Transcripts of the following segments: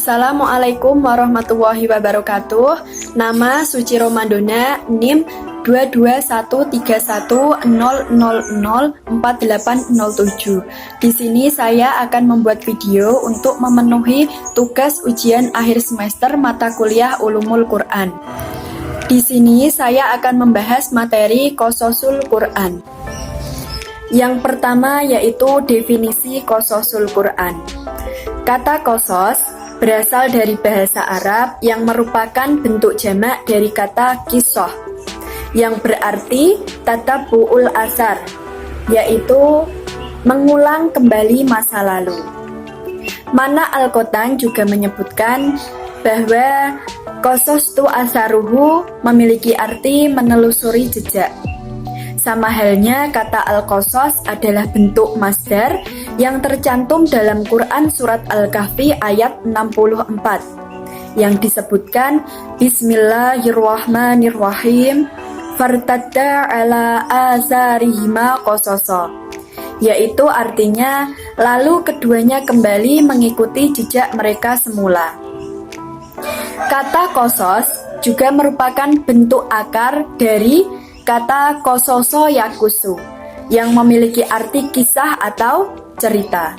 Assalamualaikum warahmatullahi wabarakatuh. Nama Suci Romadona, NIM 22131000487. Di sini saya akan membuat video untuk memenuhi tugas ujian akhir semester mata kuliah Ulumul Quran. Di sini saya akan membahas materi Qososul Quran. Yang pertama yaitu definisi Qososul Quran. Kata qosos berasal dari bahasa Arab yang merupakan bentuk jamak dari kata kisah yang berarti tatabbu'ul asar, yaitu mengulang kembali masa lalu. Mana Al-Qotan juga menyebutkan bahwa qosas tu asaruhu memiliki arti menelusuri jejak. Sama halnya kata al-qasas adalah bentuk masdar yang tercantum dalam Quran surat Al-Kahfi ayat 64 yang disebutkan Bismillahirrahmanirrahim fartadda ala azarihima qasasa, yaitu artinya lalu keduanya kembali mengikuti jejak mereka semula. Kata qasas juga merupakan bentuk akar dari kata qososo yakusu yang memiliki arti kisah atau cerita.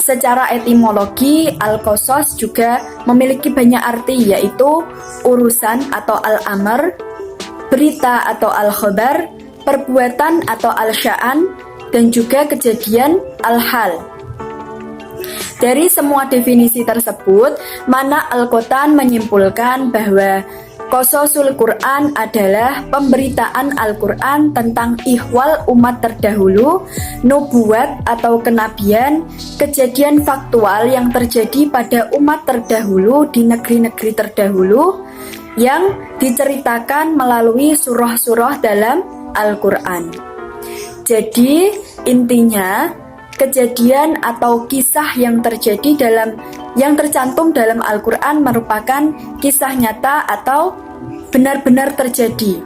Secara etimologi, al-qasas juga memiliki banyak arti, yaitu urusan atau al-amr, berita atau al-khobar, perbuatan atau al-sya'an, dan juga kejadian al-hal. Dari semua definisi tersebut, Mana Al-Qotan menyimpulkan bahwa Qososul Quran adalah pemberitaan Al-Quran tentang ihwal umat terdahulu, nubuat atau kenabian, kejadian faktual yang terjadi pada umat terdahulu di negeri-negeri terdahulu yang diceritakan melalui surah-surah dalam Al-Quran. Jadi intinya kejadian atau kisah yang tercantum dalam Al-Quran merupakan kisah nyata atau benar-benar terjadi,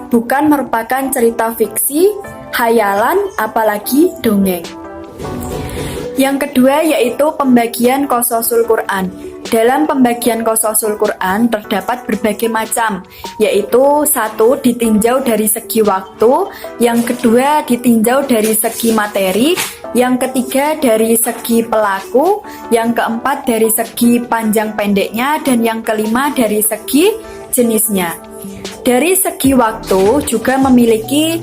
bukan merupakan cerita fiksi, hayalan, apalagi dongeng. Yang kedua yaitu pembagian Qososul Quran. Dalam pembagian Qososul Quran terdapat berbagai macam, yaitu satu ditinjau dari segi waktu, yang kedua ditinjau dari segi materi, yang ketiga dari segi pelaku, yang keempat dari segi panjang pendeknya, dan yang kelima dari segi jenisnya. Dari segi waktu juga memiliki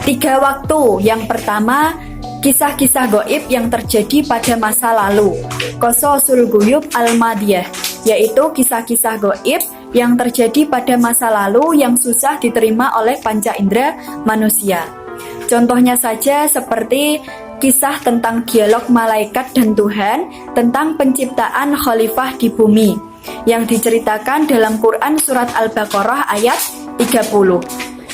3 waktu. Yang pertama, kisah-kisah gaib yang terjadi pada masa lalu, Qososul Ghuyub al-Madiyah, yaitu kisah-kisah gaib yang terjadi pada masa lalu yang susah diterima oleh panca indera manusia. Contohnya saja seperti kisah tentang dialog malaikat dan Tuhan tentang penciptaan khalifah di bumi yang diceritakan dalam Quran surat Al-Baqarah ayat 30.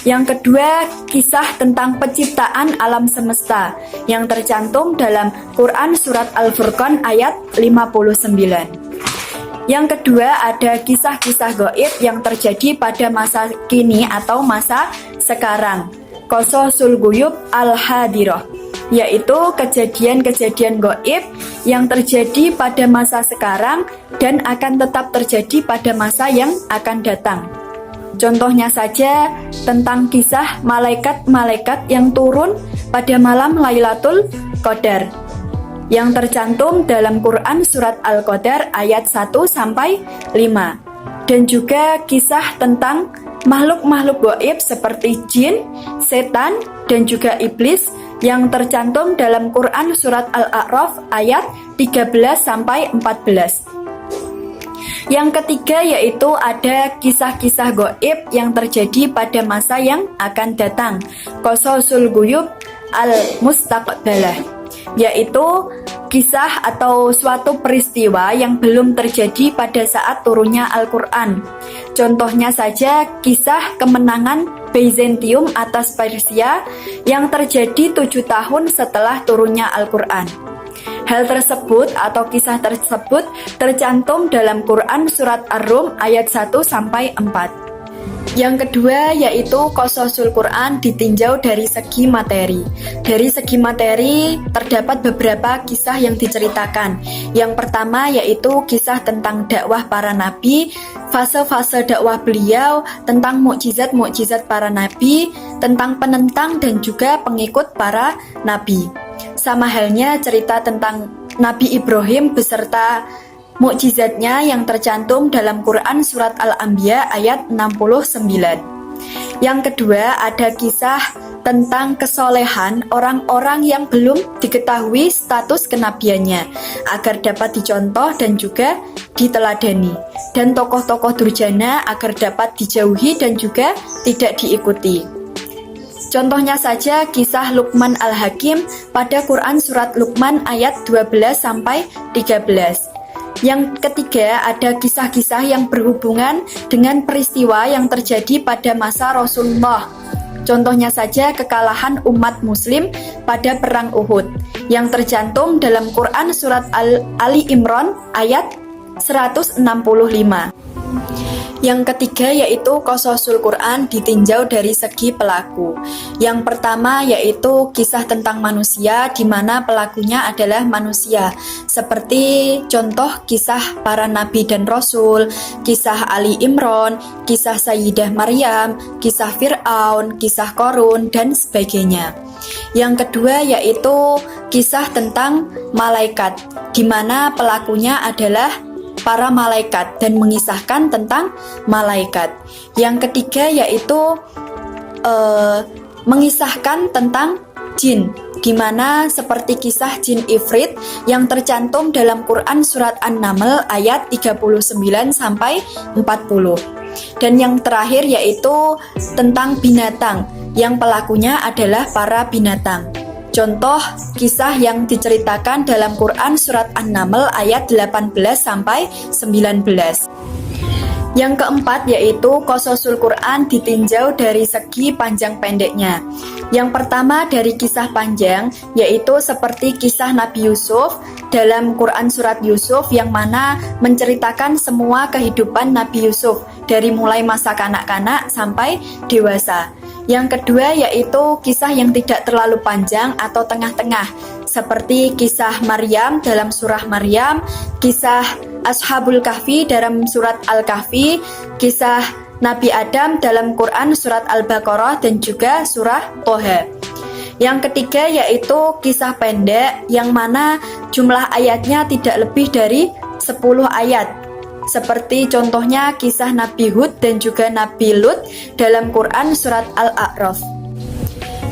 Yang kedua, kisah tentang penciptaan alam semesta yang tercantum dalam Quran surat Al-Furqan ayat 59. Yang kedua, ada kisah-kisah gaib yang terjadi pada masa kini atau masa sekarang, Qososul Ghuyub al-Hadirah, yaitu kejadian-kejadian gaib yang terjadi pada masa sekarang dan akan tetap terjadi pada masa yang akan datang. Contohnya saja tentang kisah malaikat-malaikat yang turun pada malam Lailatul Qadar yang tercantum dalam Quran surat Al-Qadar ayat 1-5, dan juga kisah tentang makhluk-makhluk gaib seperti jin, setan, dan juga iblis yang tercantum dalam Quran surat Al-A'raf ayat 13-14. Yang ketiga yaitu ada kisah-kisah gaib yang terjadi pada masa yang akan datang, Qososul Ghuyub al-Mustaqbalah, yaitu kisah atau suatu peristiwa yang belum terjadi pada saat turunnya Al-Quran. Contohnya saja kisah kemenangan Byzantium atas Persia yang terjadi 7 tahun setelah turunnya Al-Quran. Hal tersebut atau kisah tersebut tercantum dalam Quran surat Ar-Rum ayat 1-4. Yang kedua yaitu Qasasul Quran ditinjau dari segi materi. Dari segi materi terdapat beberapa kisah yang diceritakan. Yang pertama yaitu kisah tentang dakwah para nabi, fase-fase dakwah beliau, tentang mukjizat-mukjizat para nabi, tentang penentang dan juga pengikut para nabi. Sama halnya cerita tentang Nabi Ibrahim beserta mukjizatnya yang tercantum dalam Quran Surat Al-Anbiya ayat 69. Yang kedua ada kisah tentang kesolehan orang-orang yang belum diketahui status kenabiannya agar dapat dicontoh dan juga diteladani, dan tokoh-tokoh durjana agar dapat dijauhi dan juga tidak diikuti. Contohnya saja kisah Luqman Al-Hakim pada Quran Surat Luqman ayat 12-13. Yang ketiga ada kisah-kisah yang berhubungan dengan peristiwa yang terjadi pada masa Rasulullah. Contohnya saja kekalahan umat muslim pada perang Uhud yang tercantum dalam Quran Surat Ali Imran ayat 165. Yang ketiga yaitu Qasasul Quran ditinjau dari segi pelaku. Yang pertama yaitu kisah tentang manusia di mana pelakunya adalah manusia. Seperti contoh kisah para nabi dan rasul, kisah Ali Imran, kisah Sayyidah Maryam, kisah Fir'aun, kisah Qarun dan sebagainya. Yang kedua yaitu kisah tentang malaikat di mana pelakunya adalah para malaikat dan mengisahkan tentang malaikat. Yang ketiga yaitu mengisahkan tentang jin, di mana seperti kisah jin Ifrit yang tercantum dalam Quran Surat An-Naml ayat 39-40. Dan yang terakhir yaitu tentang binatang yang pelakunya adalah para binatang. Contoh kisah yang diceritakan dalam Quran Surat An-Naml ayat 18-19. Yang keempat yaitu Qasasul Quran ditinjau dari segi panjang pendeknya. Yang pertama dari kisah panjang yaitu seperti kisah Nabi Yusuf dalam Quran Surat Yusuf yang mana menceritakan semua kehidupan Nabi Yusuf dari mulai masa kanak-kanak sampai dewasa. Yang kedua yaitu kisah yang tidak terlalu panjang atau tengah-tengah, seperti kisah Maryam dalam surah Maryam, kisah Ashabul Kahfi dalam surat Al-Kahfi, kisah Nabi Adam dalam Quran surat Al-Baqarah dan juga surah Toha. Yang ketiga yaitu kisah pendek yang mana jumlah ayatnya tidak lebih dari 10 ayat. Seperti contohnya kisah Nabi Hud dan juga Nabi Lut dalam Quran Surat Al-A'raf.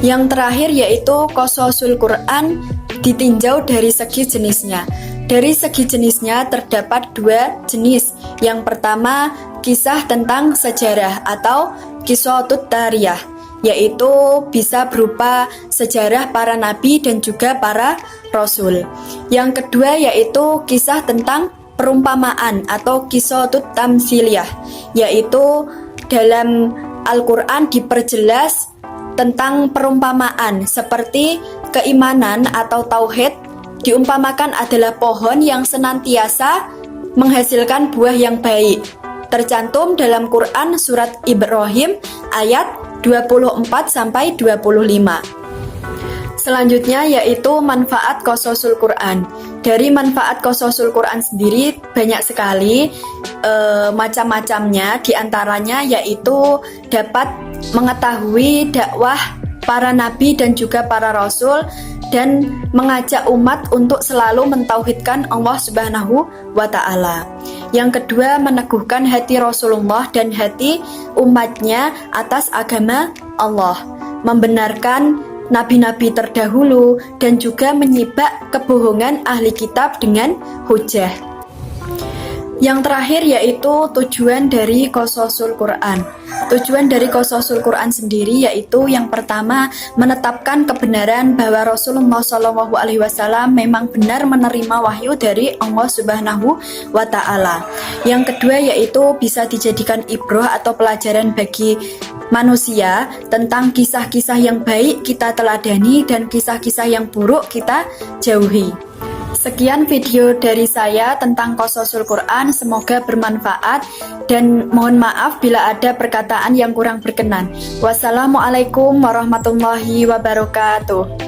Yang terakhir yaitu Qasasul Quran ditinjau dari segi jenisnya. Dari segi jenisnya terdapat dua jenis. Yang pertama kisah tentang sejarah atau Qisatut Tariyah, yaitu bisa berupa sejarah para nabi dan juga para rasul. Yang kedua yaitu kisah tentang perumpamaan atau Qisatut Tamsiliyah, yaitu dalam Al-Quran diperjelas tentang perumpamaan seperti keimanan atau tauhid diumpamakan adalah pohon yang senantiasa menghasilkan buah yang baik, tercantum dalam Quran Surat Ibrahim ayat 24-25. Selanjutnya yaitu manfaat Qasasul Quran. Dari manfaat Qasasul Quran sendiri banyak sekali macam-macamnya. Di antaranya yaitu dapat mengetahui dakwah para nabi dan juga para rasul dan mengajak umat untuk selalu mentauhidkan Allah Subhanahu wa Ta'ala. Yang kedua, meneguhkan hati Rasulullah dan hati umatnya atas agama Allah, membenarkan nabi-nabi terdahulu dan juga menyibak kebohongan ahli kitab dengan hujah. Yang terakhir yaitu tujuan dari Qasasul Quran. Tujuan dari Qasasul Quran sendiri yaitu yang pertama menetapkan kebenaran bahwa Rasulullah SAW memang benar menerima wahyu dari Allah Subhanahu wa Ta'ala. Yang kedua yaitu bisa dijadikan ibrah atau pelajaran bagi manusia tentang kisah-kisah yang baik kita teladani dan kisah-kisah yang buruk kita jauhi. Sekian video dari saya tentang Qososul Quran, semoga bermanfaat dan mohon maaf bila ada perkataan yang kurang berkenan. Wassalamualaikum warahmatullahi wabarakatuh.